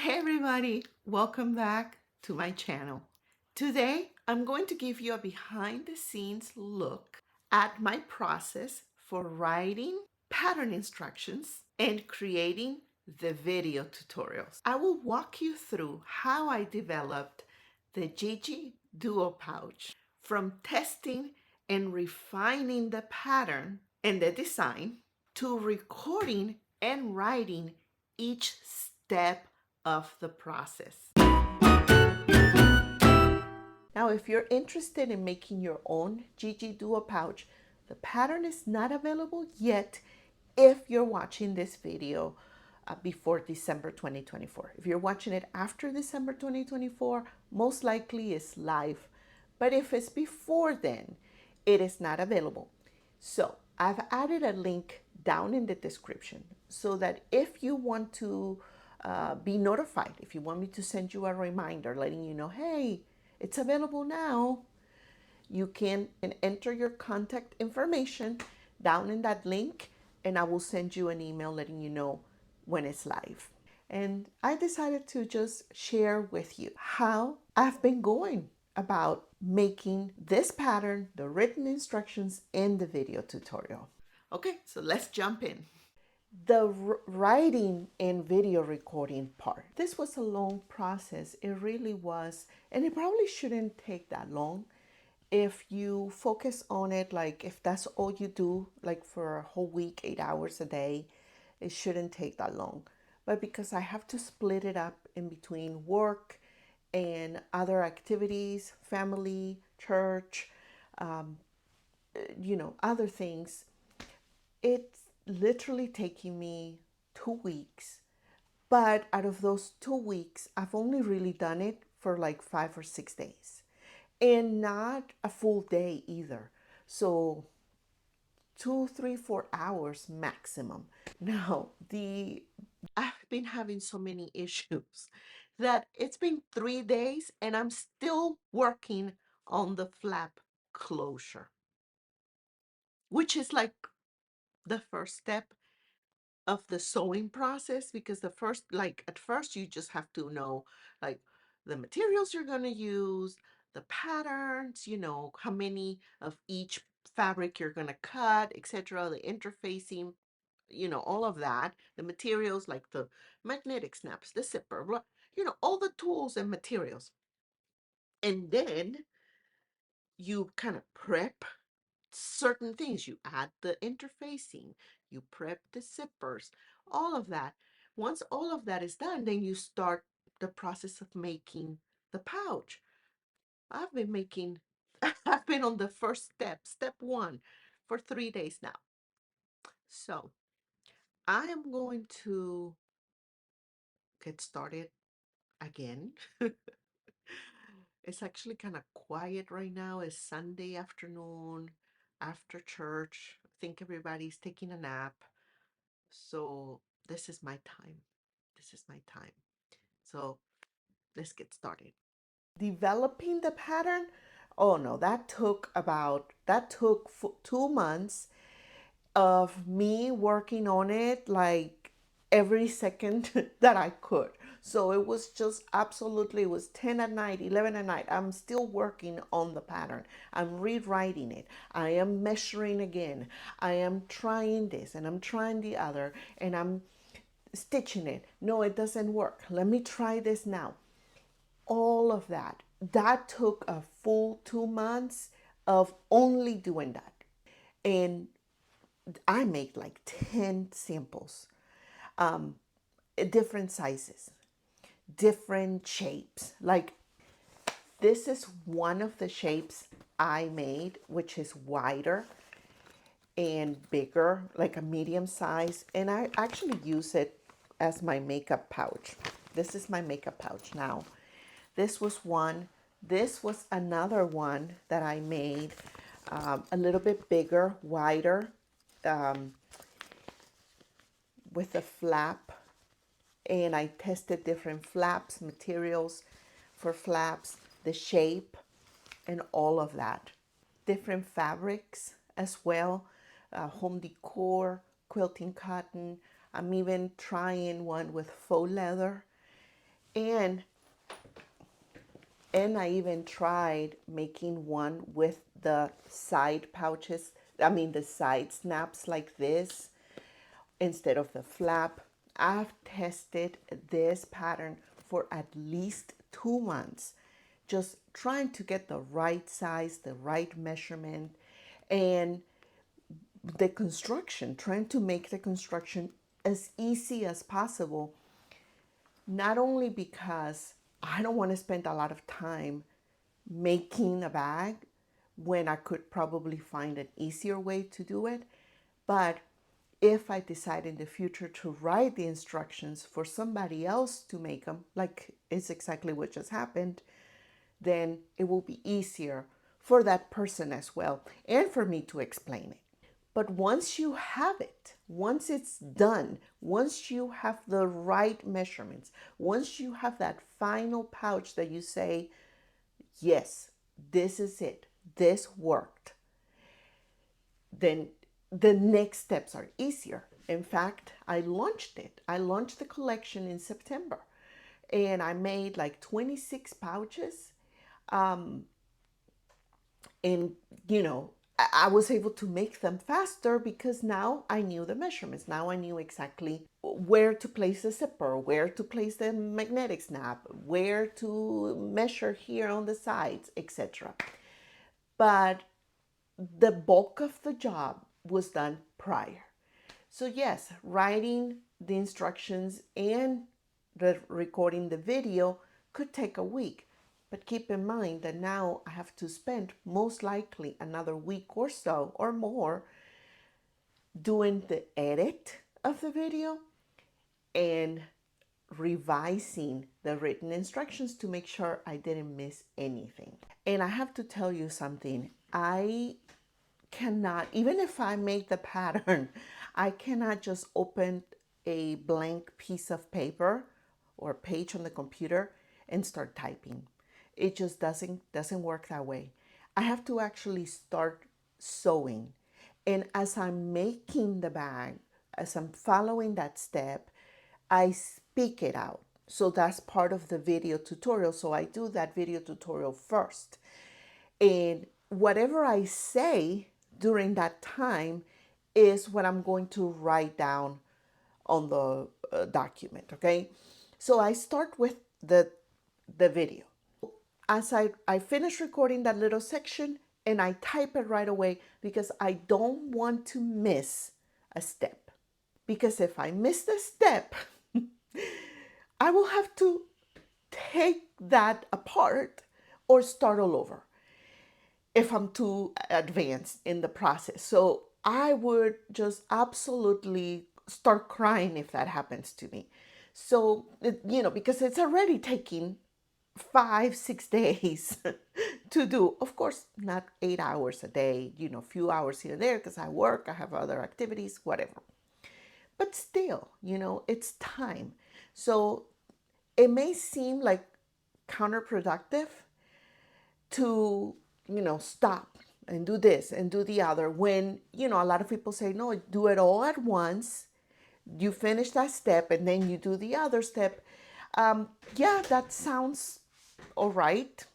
Hey everybody, welcome back to my channel. Today, I'm going to give you a behind the scenes look at my process for writing pattern instructions and creating the video tutorials. I will walk you through how I developed the Gigi Duo Pouch from testing and refining the pattern and the design to recording and writing each step of the process. Now, if you're interested in making your own Gigi Duo Pouch, the pattern is not available yet if you're watching this video before December 2024. If you're watching it after December 2024, most likely it's live. But if it's before then, it is not available. So I've added a link down in the description so that if you want to be notified, if you want me to send you a reminder letting you know, hey, it's available now, you can enter your contact information down in that link and I will send you an email letting you know when it's live. And I decided to just share with you how I've been going about making this pattern, the written instructions, and the video tutorial. Okay, so let's jump in. The writing and video recording part. This was a long process. It really was. And it probably shouldn't take that long if you focus on it, like if that's all you do, like for a whole week, 8 hours a day, it shouldn't take that long. But because I have to split it up in between work and other activities, family, church, other things, it's literally taking me 2 weeks. But out of those 2 weeks, I've only really done it for like 5 or 6 days and not a full day either. So 2, 3, 4 hours maximum. Now, I've been having so many issues that it's been 3 days and I'm still working on the flap closure, which is like the first step of the sewing process, because at first you just have to know like the materials you're going to use, the patterns, how many of each fabric you're going to cut, etc., the interfacing, all of that, the materials like the magnetic snaps, the zipper, blah, all the tools and materials. And then you kind of prep certain things. You add the interfacing, you prep the zippers, all of that. Once all of that is done, then you start the process of making the pouch. I've been making, I've been on the first step one, for 3 days now. So I am going to get started again. It's actually kind of quiet right now. It's Sunday afternoon after church. I think everybody's taking a nap. So this is my time. This is my time. So let's get started. Developing the pattern, oh no, that took 2 months of me working on it like every second that I could. So it was just absolutely, it was 10 at night, 11 at night. I'm still working on the pattern. I'm rewriting it. I am measuring again. I am trying this and I'm trying the other and I'm stitching it. No, it doesn't work. Let me try this now. All of that. That took a full 2 months of only doing that. And I made like 10 samples, different sizes, different shapes. Like this is one of the shapes I made, which is wider and bigger, like a medium size. And I actually use it as my makeup pouch. This is my makeup pouch now. This was one. This was another one that I made, a little bit bigger, wider, with a flap. And I tested different flaps, materials for flaps, the shape, and all of that. Different fabrics as well, home decor, quilting cotton. I'm even trying one with faux leather. And and I even tried making one with the side pouches. I mean the side snaps like this instead of the flap. I've tested this pattern for at least 2 months, just trying to get the right size, the right measurement, and the construction, trying to make the construction as easy as possible. Not only because I don't want to spend a lot of time making a bag when I could probably find an easier way to do it, but if I decide in the future to write the instructions for somebody else to make them, like it's exactly what just happened, then it will be easier for that person as well and for me to explain it. But once you have it, once it's done, once you have the right measurements, once you have that final pouch that you say, yes, this is it, this worked, then the next steps are easier. In fact, I launched it. I launched the collection in September and I made like 26 pouches. And, you know, I was able to make them faster because now I knew the measurements. Now I knew exactly where to place the zipper, where to place the magnetic snap, where to measure here on the sides, etc. But the bulk of the job was done prior. So yes, writing the instructions and recording the video could take a week. But keep in mind that now I have to spend most likely another week or so or more doing the edit of the video and revising the written instructions to make sure I didn't miss anything. And I have to tell you something. I cannot, even if I make the pattern, I cannot just open a blank piece of paper or page on the computer and start typing. It just doesn't work that way. I have to actually start sewing. And as I'm making the bag, as I'm following that step, I speak it out. So that's part of the video tutorial. So I do that video tutorial first. And whatever I say during that time is what I'm going to write down on the document, okay? So I start with the video. As I finish recording that little section and I type it right away because I don't want to miss a step. Because if I miss the step, I will have to take that apart or start all over if I'm too advanced in the process. So I would just absolutely start crying if that happens to me. So, because it's already taking 5, 6 days to do. Of course, not 8 hours a day, a few hours here and there because I work, I have other activities, whatever. But still, it's time. So it may seem like counterproductive to, stop and do this and do the other when, a lot of people say, no, do it all at once. You finish that step and then you do the other step. Yeah, that sounds all right.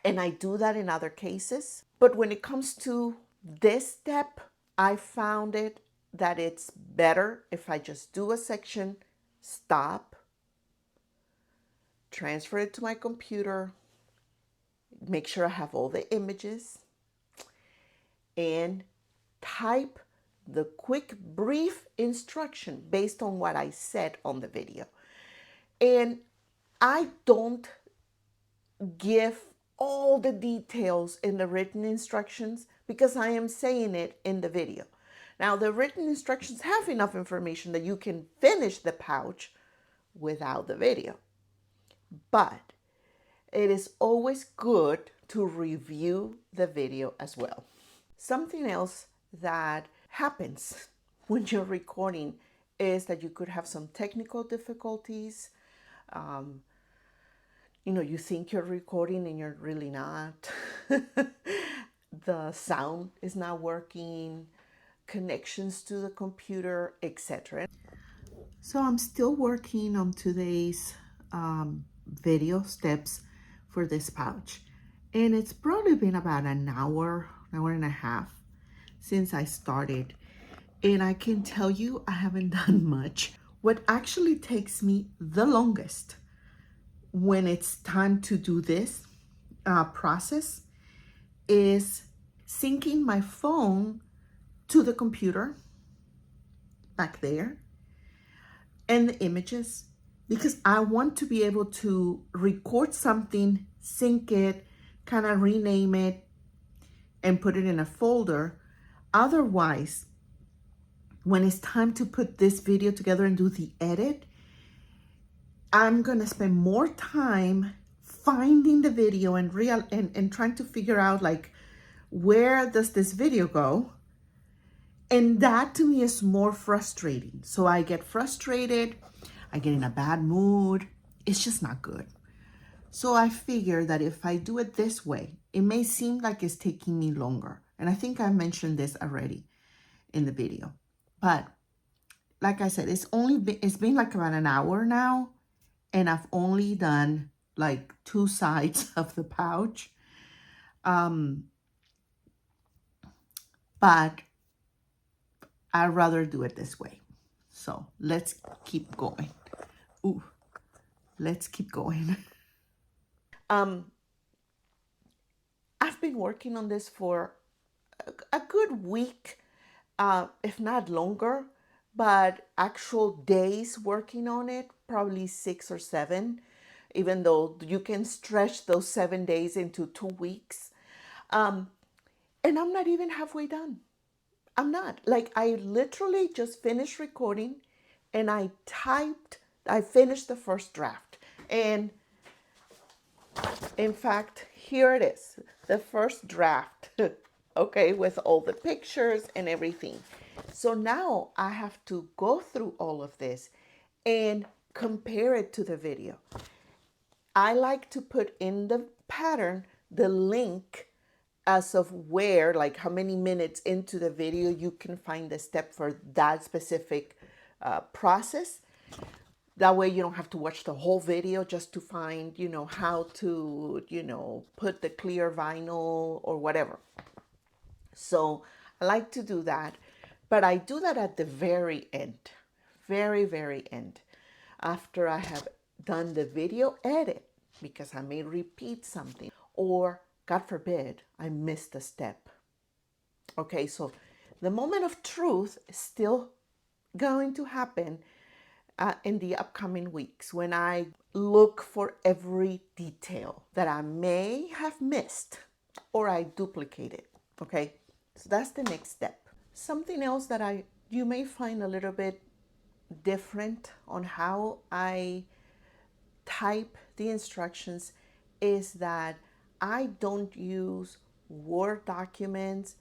And I do that in other cases. But when it comes to this step, I found it that it's better if I just do a section, stop, transfer it to my computer, make sure I have all the images, and type the quick, brief instruction based on what I said on the video. And I don't give all the details in the written instructions because I am saying it in the video. Now, the written instructions have enough information that you can finish the pouch without the video. But it is always good to review the video as well. Something else that happens when you're recording is that you could have some technical difficulties. You think you're recording and you're really not. The sound is not working, connections to the computer, etc. So I'm still working on today's video steps for this pouch. And it's probably been about an hour and a half since I started. And I can tell you, I haven't done much. What actually takes me the longest when it's time to do this process is syncing my phone to the computer back there and the images, because I want to be able to record something, sync it, kind of rename it, and put it in a folder. Otherwise, when it's time to put this video together and do the edit, I'm gonna spend more time finding the video and trying to figure out like, where does this video go? And that to me is more frustrating. So I get frustrated, I get in a bad mood. It's just not good. So I figure that if I do it this way, it may seem like it's taking me longer. And I think I mentioned this already in the video. But like I said, it's been like about an hour now, and I've only done like 2 sides of the pouch. But I'd rather do it this way. So let's keep going. Ooh, let's keep going. I've been working on this for a good week, if not longer, but actual days working on it, probably 6 or 7, even though you can stretch those 7 days into 2 weeks. And I'm not even halfway done. I'm not. Like, I literally just finished recording and I finished the first draft. And in fact, here it is, the first draft, okay, with all the pictures and everything. So now I have to go through all of this and compare it to the video. I like to put in the pattern the link as of where, like how many minutes into the video you can find the step for that specific process. That way you don't have to watch the whole video just to find, how to, put the clear vinyl or whatever. So I like to do that, but I do that at the very end, very, very end, after I have done the video edit, because I may repeat something or, God forbid, I missed a step. Okay, so the moment of truth is still going to happen in the upcoming weeks, when I look for every detail that I may have missed or I duplicated. Okay, so that's the next step. Something else that you may find a little bit different on how I type the instructions is that I don't use Word documents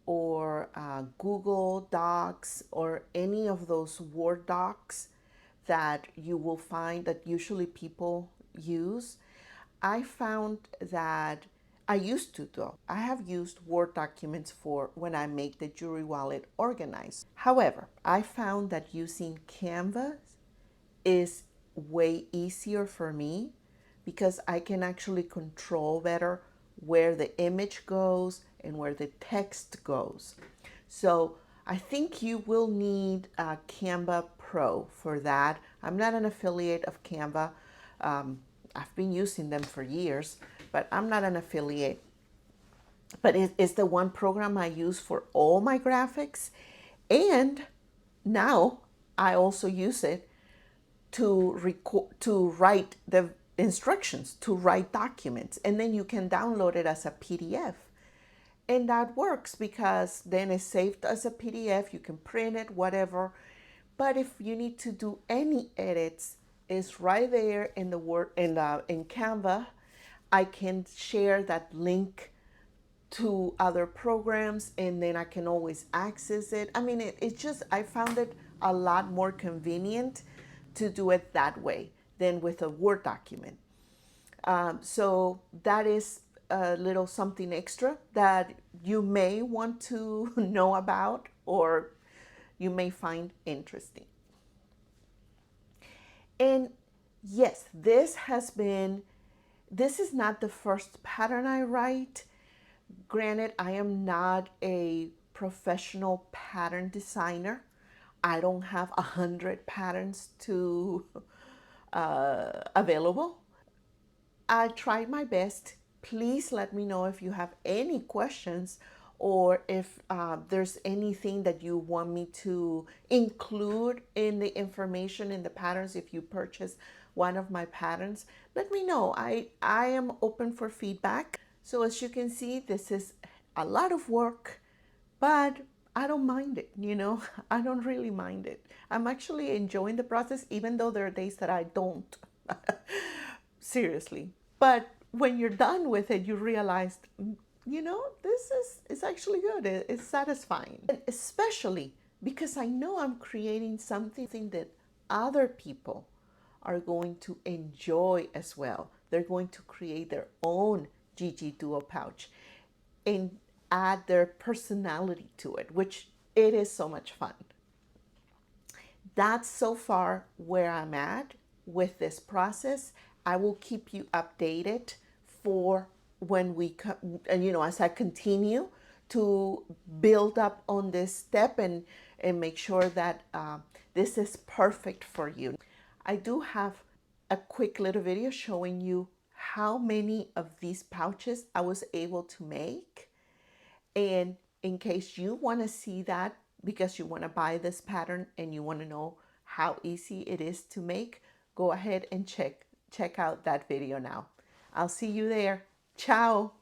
or Google Docs or any of those Word docs that you will find that usually people use. I found that I used to, though. I have used Word documents for when I make the jewelry wallet organized. However, I found that using Canva is way easier for me because I can actually control better where the image goes and where the text goes. So I think you will need a Canva Pro for that. I'm not an affiliate of Canva. I've been using them for years, but I'm not an affiliate. But it's the one program I use for all my graphics. And now I also use it to write the instructions, to write documents, and then you can download it as a PDF. And that works because then it's saved as a PDF. You can print it, whatever. But if you need to do any edits, it's right there in the Word in Canva. I can share that link to other programs, and then I can always access it. I mean, it's just, I found it a lot more convenient to do it that way than with a Word document. So that is a little something extra that you may want to know about or you may find interesting. And Yes, this is not the first pattern I write. Granted, I am not a professional pattern designer. I don't have 100 patterns to available. I tried my best. Please let me know if you have any questions or if there's anything that you want me to include in the information in the patterns if you purchase one of my patterns. Let me know. I am open for feedback. So as you can see, this is a lot of work, but I don't mind it. I don't really mind it. I'm actually enjoying the process, even though there are days that I don't. Seriously. But when you're done with it, you realize, this is it's actually good. It's satisfying. And especially because I know I'm creating something that other people are going to enjoy as well. They're going to create their own Gigi Duo pouch and add their personality to it, which it is so much fun. That's so far where I'm at with this process. I will keep you updated for when as I continue to build up on this step and make sure that this is perfect for you. I do have a quick little video showing you how many of these pouches I was able to make, and in case you want to see that because you want to buy this pattern and you want to know how easy it is to make, go ahead and check out that video now. I'll see you there. Ciao.